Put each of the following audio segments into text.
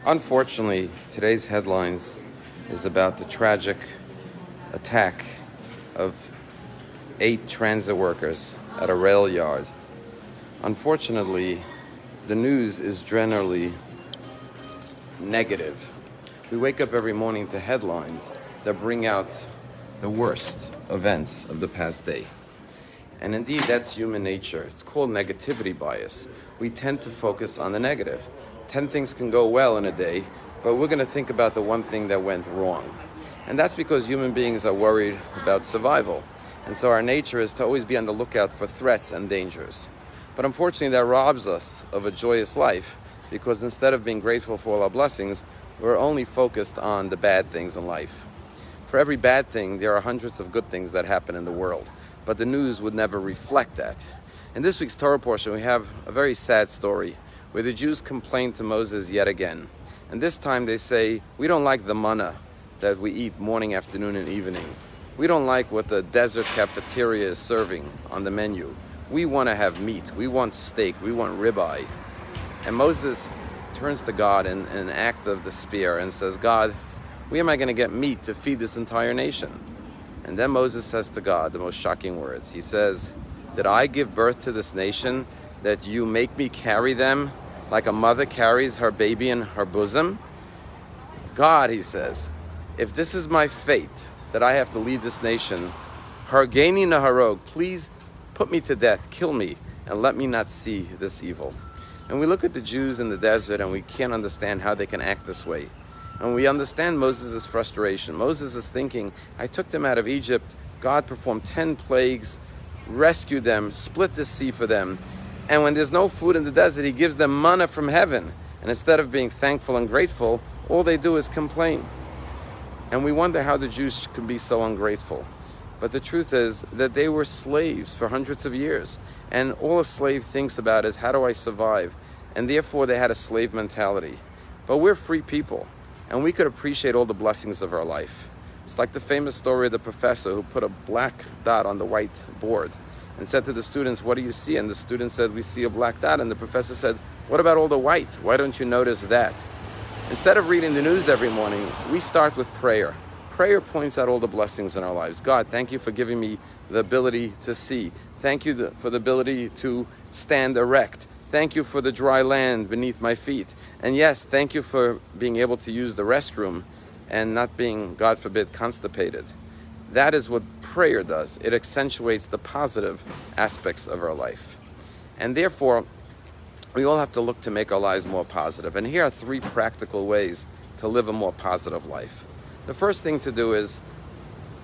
Unfortunately, today's headlines is about the tragic attack of 8 transit workers at a rail yard. Unfortunately, the news is generally negative. We wake up every morning to headlines that bring out the worst events of the past day. And indeed, that's human nature. It's called negativity bias. We tend to focus on the negative. 10 things can go well in a day, but we're going to think about the one thing that went wrong. And that's because human beings are worried about survival. And so our nature is to always be on the lookout for threats and dangers. But unfortunately, that robs us of a joyous life, because instead of being grateful for all our blessings, we're only focused on the bad things in life. For every bad thing, there are hundreds of good things that happen in the world, but the news would never reflect that. In this week's Torah portion, we have a very sad story where the Jews complain to Moses yet again. And this time they say, we don't like the manna that we eat morning, afternoon, and evening. We don't like what the desert cafeteria is serving on the menu. We want to have meat. We want steak. We want ribeye. And Moses turns to God in an act of despair and says, God, where am I going to get meat to feed this entire nation? And then Moses says to God the most shocking words. He says, did I give birth to this nation that you make me carry them like a mother carries her baby in her bosom? God, he says, if this is my fate, that I have to lead this nation, Hargeni Naharog, please put me to death, kill me, and let me not see this evil. And we look at the Jews in the desert and we can't understand how they can act this way. And we understand Moses' frustration. Moses is thinking, I took them out of Egypt, God performed 10 plagues, rescued them, split the sea for them, and when there's no food in the desert, he gives them manna from heaven. And instead of being thankful and grateful, all they do is complain. And we wonder how the Jews could be so ungrateful. But the truth is that they were slaves for hundreds of years. And all a slave thinks about is, how do I survive? And therefore they had a slave mentality. But we're free people, and we could appreciate all the blessings of our life. It's like the famous story of the professor who put a black dot on the white board and said to the students, what do you see? And the students said, we see a black dot. And the professor said, what about all the white? Why don't you notice that? Instead of reading the news every morning, we start with prayer. Prayer points out all the blessings in our lives. God, thank you for giving me the ability to see. Thank you for the ability to stand erect. Thank you for the dry land beneath my feet. And yes, thank you for being able to use the restroom and not being, God forbid, constipated. That is what prayer does. It accentuates the positive aspects of our life. And therefore, we all have to look to make our lives more positive. And here are 3 practical ways to live a more positive life. The first thing to do is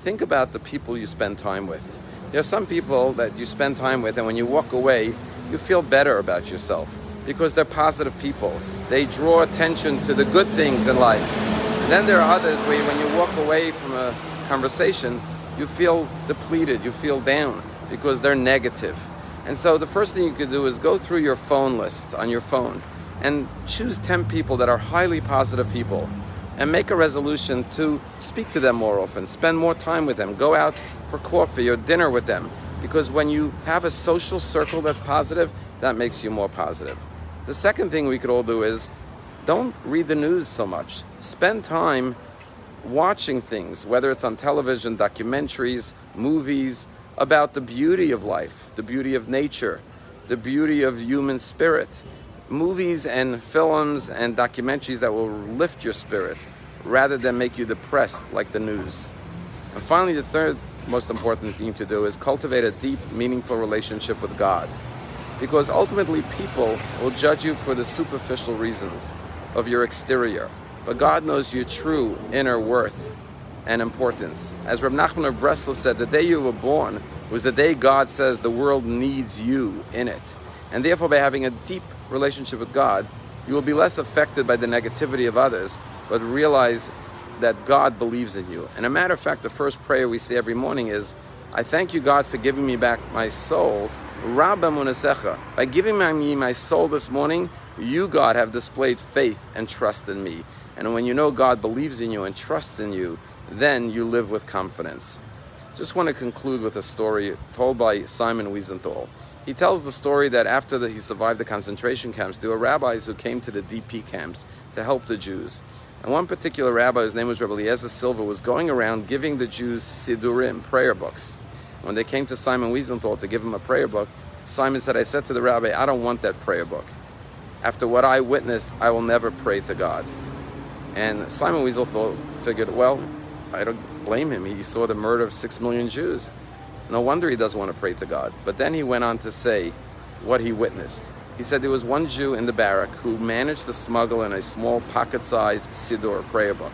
think about the people you spend time with. There are some people that you spend time with, and when you walk away, you feel better about yourself because they're positive people. They draw attention to the good things in life. And then there are others where when you walk away from a conversation, you feel depleted, you feel down because they're negative. And so the first thing you could do is go through your phone list on your phone and choose 10 people that are highly positive people and make a resolution to speak to them more often, spend more time with them, go out for coffee or dinner with them. Because when you have a social circle that's positive, that makes you more positive. The second thing we could all do is don't read the news so much. Spend time watching things, whether it's on television, documentaries, movies, about the beauty of life, the beauty of nature, the beauty of human spirit. Movies and films and documentaries that will lift your spirit rather than make you depressed like the news. And finally, the third most important thing to do is cultivate a deep, meaningful relationship with God. Because ultimately people will judge you for the superficial reasons of your exterior. But God knows your true inner worth and importance. As Reb Nachman of Breslov said, the day you were born was the day God says the world needs you in it. And therefore, by having a deep relationship with God, you will be less affected by the negativity of others, but realize that God believes in you. And a matter of fact, the first prayer we say every morning is, I thank you, God, for giving me back my soul. Rabbi Munasecha. By giving me my soul this morning, you, God, have displayed faith and trust in me. And when you know God believes in you and trusts in you, then you live with confidence. Just want to conclude with a story told by Simon Wiesenthal. He tells the story that after he survived the concentration camps, there were rabbis who came to the DP camps to help the Jews. And one particular rabbi, whose name was Rabbi Silver, was going around giving the Jews sidurim, prayer books. When they came to Simon Wiesenthal to give him a prayer book, Simon said, I said to the rabbi, I don't want that prayer book. After what I witnessed, I will never pray to God. And Simon Wiesenthal figured, well, I don't blame him. He saw the murder of 6 million Jews. No wonder he doesn't want to pray to God. But then he went on to say what he witnessed. He said there was one Jew in the barrack who managed to smuggle in a small pocket-sized siddur, prayer book.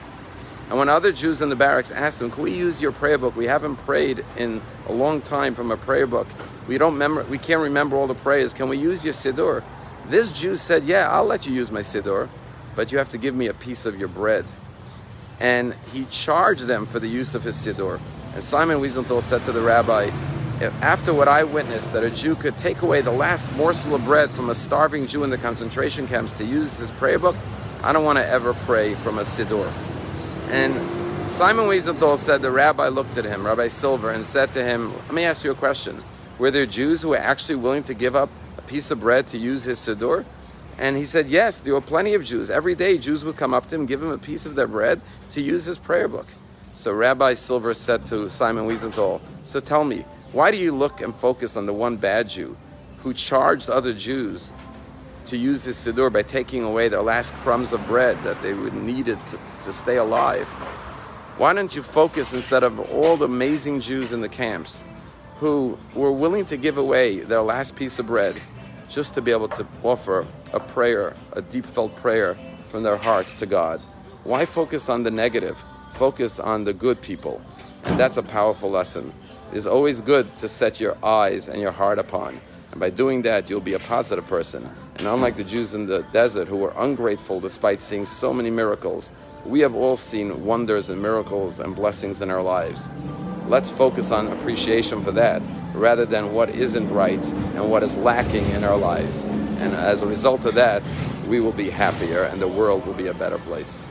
And when other Jews in the barracks asked him, can we use your prayer book? We haven't prayed in a long time from a prayer book. We can't remember all the prayers. Can we use your siddur? This Jew said, yeah, I'll let you use my siddur, but you have to give me a piece of your bread. And he charged them for the use of his siddur. And Simon Wiesenthal said to the rabbi, after what I witnessed, that a Jew could take away the last morsel of bread from a starving Jew in the concentration camps to use his prayer book, I don't want to ever pray from a siddur. And Simon Wiesenthal said the rabbi looked at him, Rabbi Silver, and said to him, let me ask you a question. Were there Jews who were actually willing to give up a piece of bread to use his siddur? And he said, yes, there were plenty of Jews. Every day Jews would come up to him, give him a piece of their bread to use his prayer book. So Rabbi Silver said to Simon Wiesenthal, so tell me, why do you look and focus on the one bad Jew who charged other Jews to use his siddur by taking away their last crumbs of bread that they would needed to stay alive? Why don't you focus instead of all the amazing Jews in the camps who were willing to give away their last piece of bread just to be able to offer a prayer, a deep felt prayer from their hearts to God? Why focus on the negative? Focus on the good people. And that's a powerful lesson. It's always good to set your eyes and your heart upon. And by doing that, you'll be a positive person. And unlike the Jews in the desert who were ungrateful despite seeing so many miracles, we have all seen wonders and miracles and blessings in our lives. Let's focus on appreciation for that rather than what isn't right and what is lacking in our lives. And as a result of that, we will be happier and the world will be a better place.